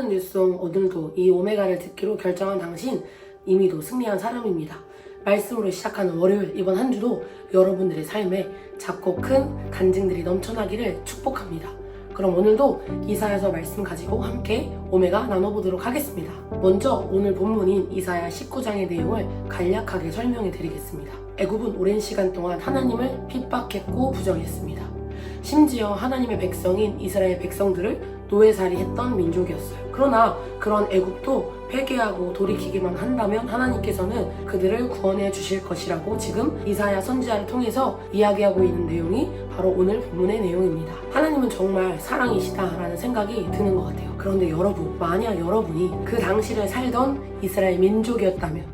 사랑하는 뉴송 오늘도 이 오메가를 듣기로 결정한 당신, 이미도 승리한 사람입니다. 말씀으로 시작하는 월요일 이번 한 주도 여러분들의 삶에 작고 큰 간증들이 넘쳐나기를 축복합니다. 그럼 오늘도 이사야서 말씀 가지고 함께 오메가 나눠보도록 하겠습니다. 먼저 오늘 본문인 이사야 19장의 내용을 간략하게 설명해 드리겠습니다. 애굽은 오랜 시간 동안 하나님을 핍박했고 부정했습니다. 심지어 하나님의 백성인 이스라엘 백성들을 노예살이했던 민족이었어요. 그러나 그런 애굽도 회개하고 돌이키기만 한다면 하나님께서는 그들을 구원해 주실 것이라고 지금 이사야 선지자를 통해서 이야기하고 있는 내용이 바로 오늘 본문의 내용입니다. 하나님은 정말 사랑이시다라는 생각이 드는 것 같아요. 그런데 여러분, 만약 여러분이 그 당시를 살던 이스라엘 민족이었다면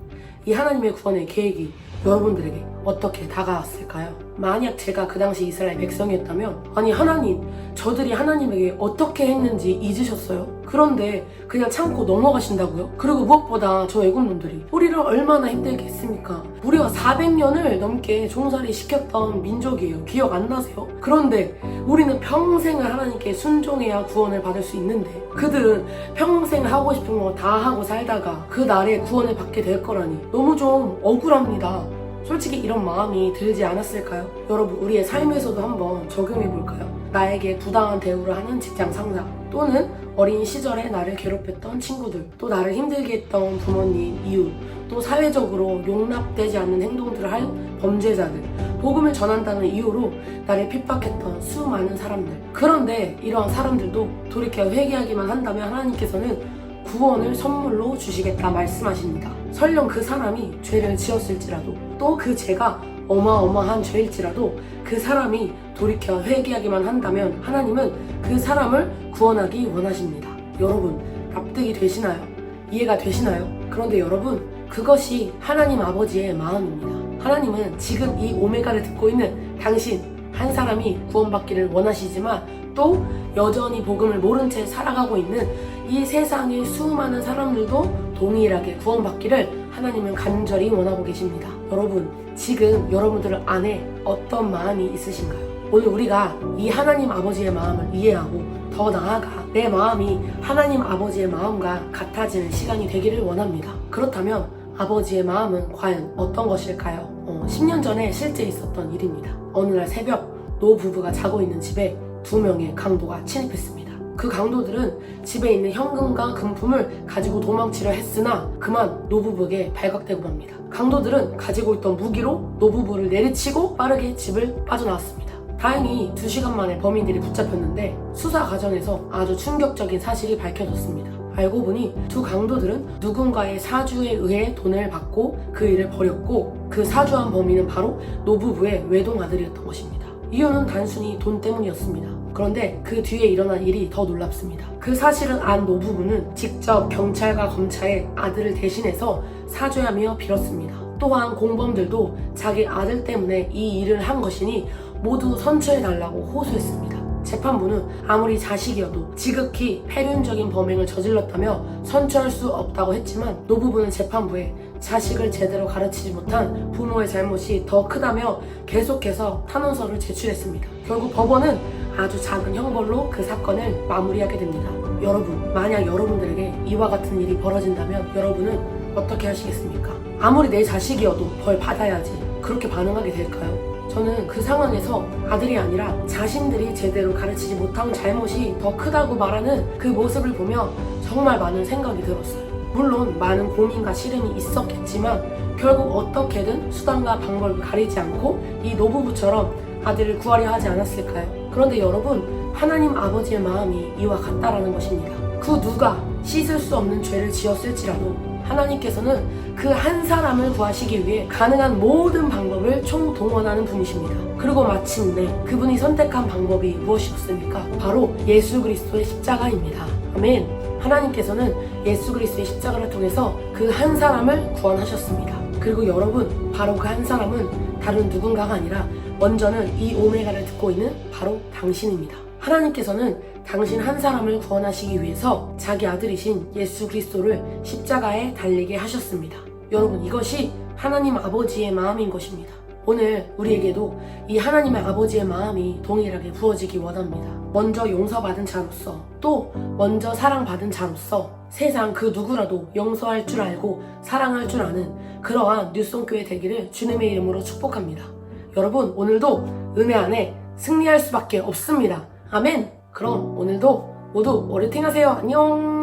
이 하나님의 구원의 계획이 여러분들에게 어떻게 다가왔을까요? 만약 제가 그 당시 이스라엘 백성이었다면 아니 하나님, 저들이 하나님에게 어떻게 했는지 잊으셨어요? 그런데 그냥 참고 넘어가신다고요? 그리고 무엇보다 저 애국놈들이 우리를 얼마나 힘들게 했습니까? 무려 400년을 넘게 종살이 시켰던 민족이에요. 기억 안 나세요? 그런데 우리는 평생을 하나님께 순종해야 구원을 받을 수 있는데 그들은 평생 하고 싶은 거 다 하고 살다가 그 날에 구원을 받게 될 거라니 너무 좀 억울합니다. 솔직히 이런 마음이 들지 않았을까요? 여러분, 우리의 삶에서도 한번 적용해볼까요? 나에게 부당한 대우를 하는 직장 상사, 또는 어린 시절에 나를 괴롭혔던 친구들, 또 나를 힘들게 했던 부모님, 이웃, 또 사회적으로 용납되지 않는 행동들을 할 범죄자들, 복음을 전한다는 이유로 나를 핍박했던 수많은 사람들. 그런데 이러한 사람들도 돌이켜 회개하기만 한다면 하나님께서는 구원을 선물로 주시겠다 말씀하십니다. 설령 그 사람이 죄를 지었을지라도 또 그 죄가 어마어마한 죄일지라도 그 사람이 돌이켜 회개하기만 한다면 하나님은 그 사람을 구원하기 원하십니다. 여러분, 납득이 되시나요? 이해가 되시나요? 그런데 여러분, 그것이 하나님 아버지의 마음입니다. 하나님은 지금 이 오메가를 듣고 있는 당신 한 사람이 구원받기를 원하시지만 또 여전히 복음을 모른 채 살아가고 있는 이 세상의 수많은 사람들도 동일하게 구원받기를 하나님은 간절히 원하고 계십니다. 여러분, 지금 여러분들 안에 어떤 마음이 있으신가요? 오늘 우리가 이 하나님 아버지의 마음을 이해하고 더 나아가 내 마음이 하나님 아버지의 마음과 같아지는 시간이 되기를 원합니다. 그렇다면 아버지의 마음은 과연 어떤 것일까요? 10년 전에 실제 있었던 일입니다. 어느 날 새벽 노부부가 자고 있는 집에 2명의 강도가 침입했습니다. 그 강도들은 집에 있는 현금과 금품을 가지고 도망치려 했으나 그만 노부부에게 발각되고 맙니다. 강도들은 가지고 있던 무기로 노부부를 내리치고 빠르게 집을 빠져나왔습니다. 다행히 2시간 만에 범인들이 붙잡혔는데 수사 과정에서 아주 충격적인 사실이 밝혀졌습니다. 알고 보니 두 강도들은 누군가의 사주에 의해 돈을 받고 그 일을 벌였고 그 사주한 범인은 바로 노부부의 외동 아들이었던 것입니다. 이유는 단순히 돈 때문이었습니다. 그런데 그 뒤에 일어난 일이 더 놀랍습니다. 그 사실을 안 노부부는 직접 경찰과 검찰에 아들을 대신해서 사죄하며 빌었습니다. 또한 공범들도 자기 아들 때문에 이 일을 한 것이니 모두 선처해달라고 호소했습니다. 재판부는 아무리 자식이어도 지극히 폐륜적인 범행을 저질렀다며 선처할 수 없다고 했지만 노부부는 재판부에 자식을 제대로 가르치지 못한 부모의 잘못이 더 크다며 계속해서 탄원서를 제출했습니다. 결국 법원은 아주 작은 형벌로 그 사건을 마무리하게 됩니다. 여러분, 만약 여러분들에게 이와 같은 일이 벌어진다면 여러분은 어떻게 하시겠습니까? 아무리 내 자식이어도 벌 받아야지 그렇게 반응하게 될까요? 저는 그 상황에서 아들이 아니라 자신들이 제대로 가르치지 못한 잘못이 더 크다고 말하는 그 모습을 보며 정말 많은 생각이 들었어요. 물론 많은 고민과 시름이 있었겠지만 결국 어떻게든 수단과 방법을 가리지 않고 이 노부부처럼 아들을 구하려 하지 않았을까요? 그런데 여러분, 하나님 아버지의 마음이 이와 같다라는 것입니다. 그 누가 씻을 수 없는 죄를 지었을지라도 하나님께서는 그 한 사람을 구하시기 위해 가능한 모든 방법을 총동원하는 분이십니다. 그리고 마침내 그분이 선택한 방법이 무엇이었습니까? 바로 예수 그리스도의 십자가입니다. 아멘. 하나님께서는 예수 그리스도의 십자가를 통해서 그 한 사람을 구원하셨습니다. 그리고 여러분, 바로 그 한 사람은 다른 누군가가 아니라 먼저는 이 오메가를 듣고 있는 바로 당신입니다. 하나님께서는 당신 한 사람을 구원하시기 위해서 자기 아들이신 예수 그리스도를 십자가에 달리게 하셨습니다. 여러분, 이것이 하나님 아버지의 마음인 것입니다. 오늘 우리에게도 이 하나님의 아버지의 마음이 동일하게 부어지기 원합니다. 먼저 용서받은 자로서, 또 먼저 사랑받은 자로서 세상 그 누구라도 용서할 줄 알고 사랑할 줄 아는 그러한 뉴송교회 되기를 주님의 이름으로 축복합니다. 여러분, 오늘도 은혜 안에 승리할 수밖에 없습니다. 아멘. 그럼 오늘도 모두 워르팅 하세요. 안녕.